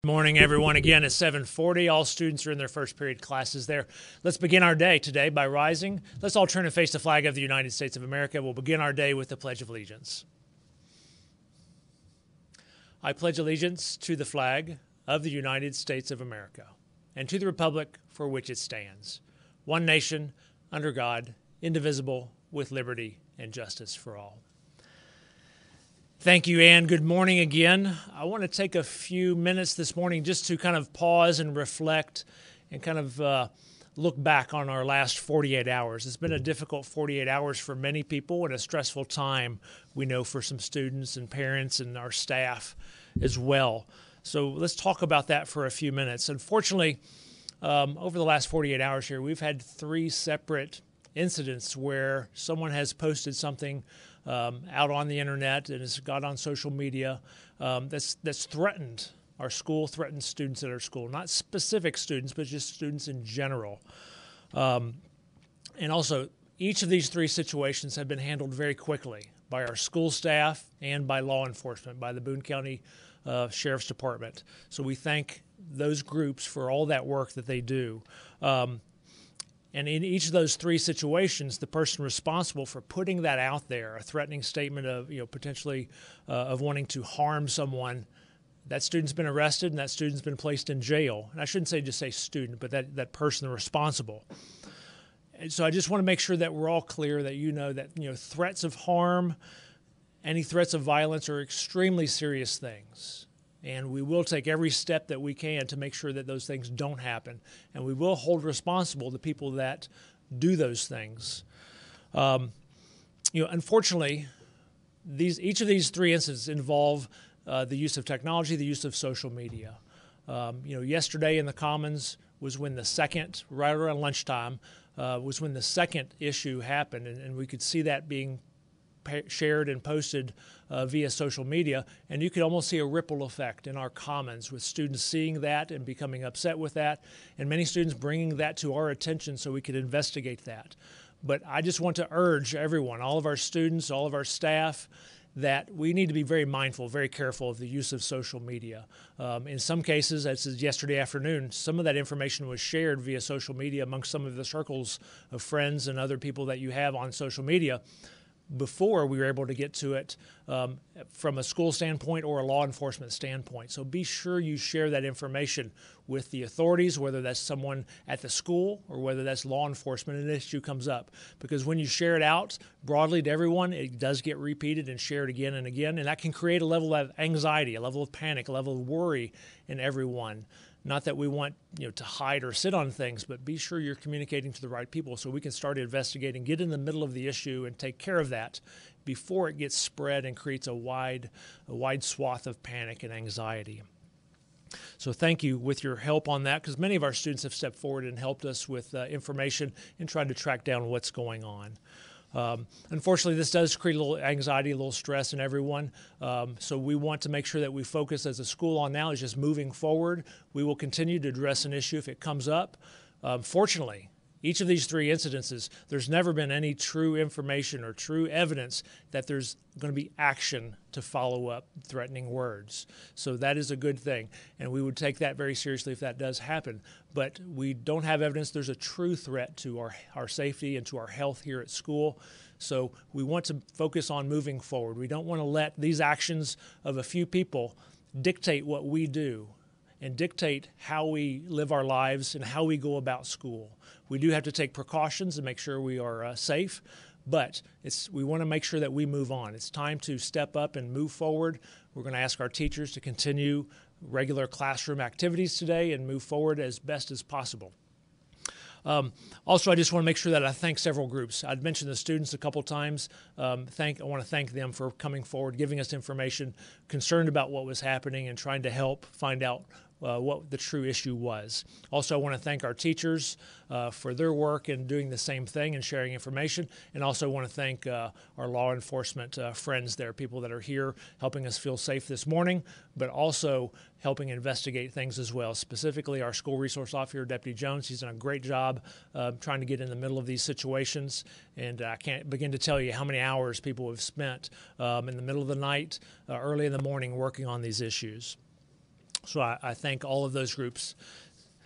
Morning, everyone. Again, it's 7:40. All students are in their first period classes there. Let's begin our day today by rising. Let's all turn and face the flag of the United States of America. We'll begin our day with the Pledge of Allegiance. I pledge allegiance to the flag of the United States of America and to the republic for which it stands, one nation, under God, indivisible, with liberty and justice for all. Thank you, Ann. Good morning again. I want to take a few minutes this morning just to kind of pause and reflect and kind of look back on our last 48 hours. It's been a difficult 48 hours for many people and a stressful time, we know, for some students and parents and our staff as well. So let's talk about that for a few minutes. Unfortunately, over the last 48 hours here, we've had 3 separate incidents where someone has posted something out on the internet and has got on social media that's threatened our school, threatened students at our school. Not specific students, but just students in general. And also, each of these 3 situations have been handled very quickly by our school staff and by law enforcement, by the Boone County Sheriff's Department. So we thank those groups for all that work that they do. And in each of those 3 situations, the person responsible for putting that out there, a threatening statement of, potentially of wanting to harm someone, that student's been arrested and that student's been placed in jail. And I shouldn't just say student, but that person responsible. And so I just want to make sure that we're all clear that that threats of harm, any threats of violence are extremely serious things. And we will take every step that we can to make sure that those things don't happen. And we will hold responsible the people that do those things. Unfortunately, each of these 3 incidents involve the use of technology, the use of social media. Yesterday in the Commons was when the second, right around lunchtime, was when the second issue happened. And we could see that being shared and posted via social media, and you could almost see a ripple effect in our commons with students seeing that and becoming upset with that, and many students bringing that to our attention so we could investigate that. But I just want to urge everyone, all of our students, all of our staff, that we need to be very mindful, very careful of the use of social media. In some cases, as is yesterday afternoon, some of that information was shared via social media amongst some of the circles of friends and other people that you have on social media before we were able to get to it from a school standpoint or a law enforcement standpoint. So be sure you share that information with the authorities, whether that's someone at the school or whether that's law enforcement and an issue comes up. Because when you share it out broadly to everyone, it does get repeated and shared again and again, and that can create a level of anxiety, a level of panic, a level of worry in everyone. Not that we want to hide or sit on things, but be sure you're communicating to the right people so we can start investigating, get in the middle of the issue, and take care of that before it gets spread and creates a wide swath of panic and anxiety. So thank you with your help on that, because many of our students have stepped forward and helped us with information and tried to track down what's going on. Unfortunately, this does create a little anxiety, a little stress in everyone. So we want to make sure that we focus as a school on now is just moving forward. We will continue to address an issue if it comes up. Fortunately, each of these 3 incidences, there's never been any true information or true evidence that there's going to be action to follow up threatening words. So that is a good thing, and we would take that very seriously if that does happen. But we don't have evidence there's a true threat to our safety and to our health here at school. So we want to focus on moving forward. We don't want to let these actions of a few people dictate what we do and dictate how we live our lives and how we go about school. We do have to take precautions and make sure we are safe, but we want to make sure that we move on. It's time to step up and move forward. We're going to ask our teachers to continue regular classroom activities today and move forward as best as possible. Also, I just want to make sure that I thank several groups. I'd mentioned the students a couple times. I want to thank them for coming forward, giving us information, concerned about what was happening, and trying to help find out what the true issue was. Also, I want to thank our teachers for their work in doing the same thing and sharing information. And also want to thank our law enforcement friends there, people that are here helping us feel safe this morning, but also helping investigate things as well. Specifically, our school resource officer, Deputy Jones, he's done a great job trying to get in the middle of these situations. And I can't begin to tell you how many hours people have spent in the middle of the night, early in the morning, working on these issues. So I thank all of those groups.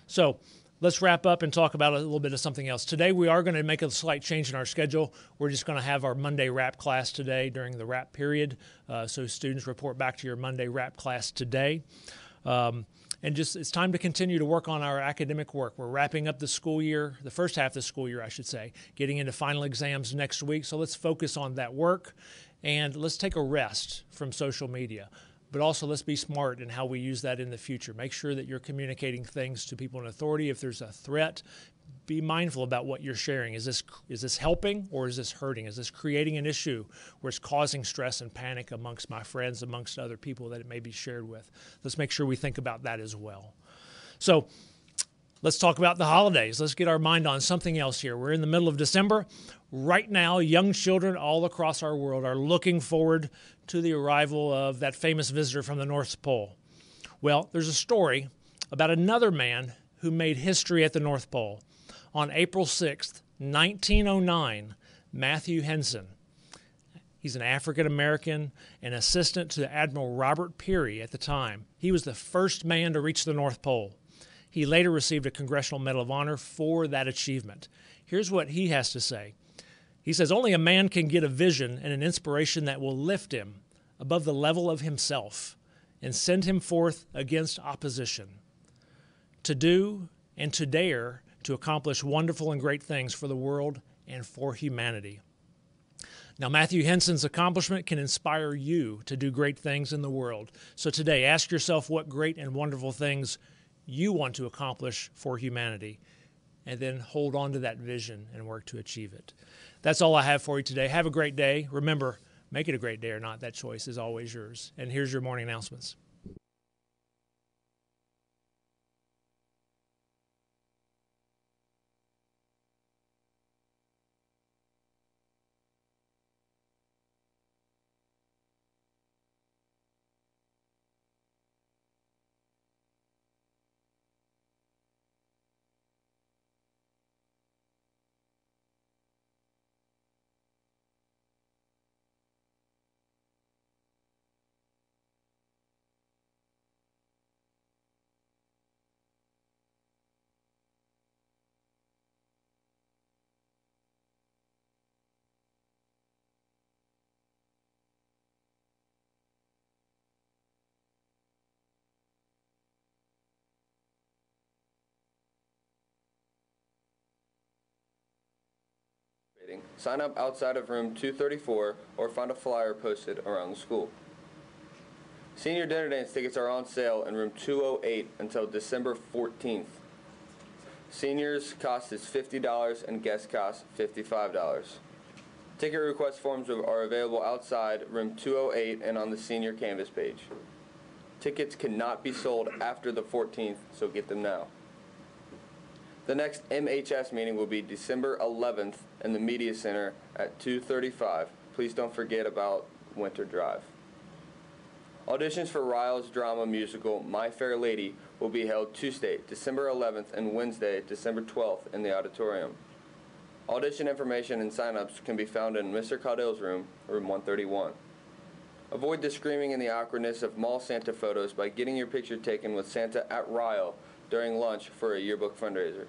So let's wrap up and talk about a little bit of something else. Today we are going to make a slight change in our schedule. We're just going to have our Monday rap class today during the rap period. So students report back to your Monday rap class today. And just it's time to continue to work on our academic work. We're wrapping up the school year, the first half of the school year, I should say, getting into final exams next week. So let's focus on that work, and let's take a rest from social media. But also let's be smart in how we use that in the future. Make sure that you're communicating things to people in authority. If there's a threat, be mindful about what you're sharing. Is this helping or is this hurting? Is this creating an issue where it's causing stress and panic amongst my friends, amongst other people that it may be shared with? Let's make sure we think about that as well. So let's talk about the holidays. Let's get our mind on something else here. We're in the middle of December. Right now, young children all across our world are looking forward to the arrival of that famous visitor from the North Pole. Well, there's a story about another man who made history at the North Pole. On April 6th, 1909, Matthew Henson, he's an African-American and assistant to Admiral Robert Peary at the time. He was the first man to reach the North Pole. He later received a Congressional Medal of Honor for that achievement. Here's what he has to say. He says, "Only a man can get a vision and an inspiration that will lift him above the level of himself and send him forth against opposition, to do and to dare to accomplish wonderful and great things for the world and for humanity." Now, Matthew Henson's accomplishment can inspire you to do great things in the world. So today, ask yourself what great and wonderful things you want to accomplish for humanity, and then hold on to that vision and work to achieve it. That's all I have for you today. Have a great day. Remember, make it a great day or not. That choice is always yours. And here's your morning announcements. Sign up outside of room 234 or find a flyer posted around the school. Senior dinner dance tickets are on sale in room 208 until December 14th. Seniors cost is $50 and guest cost $55. Ticket request forms are available outside room 208 and on the senior canvas page. Tickets cannot be sold after the 14th, so get them now. The next MHS meeting will be December 11th in the Media Center at 2:35. Please don't forget about Winter Drive. Auditions for Ryle's drama musical My Fair Lady will be held Tuesday, December 11th and Wednesday, December 12th in the auditorium. Audition information and sign-ups can be found in Mr. Caudill's room, room 131. Avoid the screaming and the awkwardness of mall Santa photos by getting your picture taken with Santa at Ryle during lunch for a yearbook fundraiser.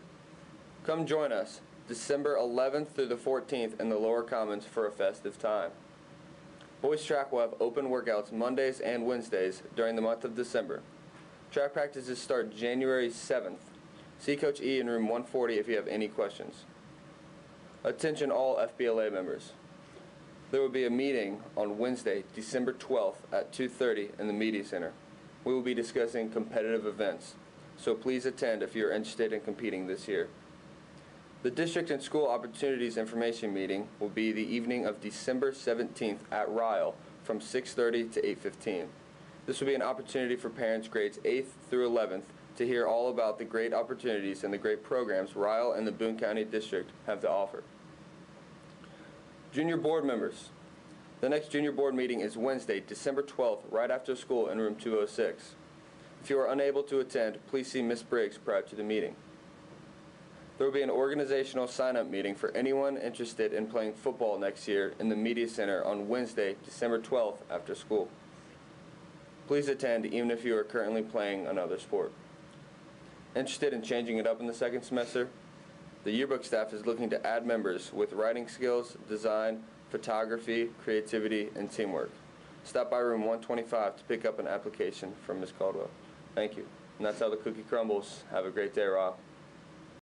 Come join us December 11th through the 14th in the Lower Commons for a festive time. Boys track will have open workouts Mondays and Wednesdays during the month of December. Track practices start January 7th. See Coach E in room 140 if you have any questions. Attention all FBLA members. There will be a meeting on Wednesday, December 12th at 2:30 in the Media Center. We will be discussing competitive events, so please attend if you are interested in competing this year. The District and School Opportunities Information Meeting will be the evening of December 17th at Ryle from 6:30 to 8:15. This will be an opportunity for parents grades 8th through 11th to hear all about the great opportunities and the great programs Ryle and the Boone County District have to offer. Junior Board members. The next Junior Board meeting is Wednesday, December 12th, right after school in room 206. If you are unable to attend, please see Ms. Briggs prior to the meeting. There will be an organizational sign-up meeting for anyone interested in playing football next year in the Media Center on Wednesday, December 12th after school. Please attend even if you are currently playing another sport. Interested in changing it up in the second semester? The yearbook staff is looking to add members with writing skills, design, photography, creativity, and teamwork. Stop by room 125 to pick up an application from Ms. Caldwell. Thank you. And that's how the cookie crumbles. Have a great day, Ryle.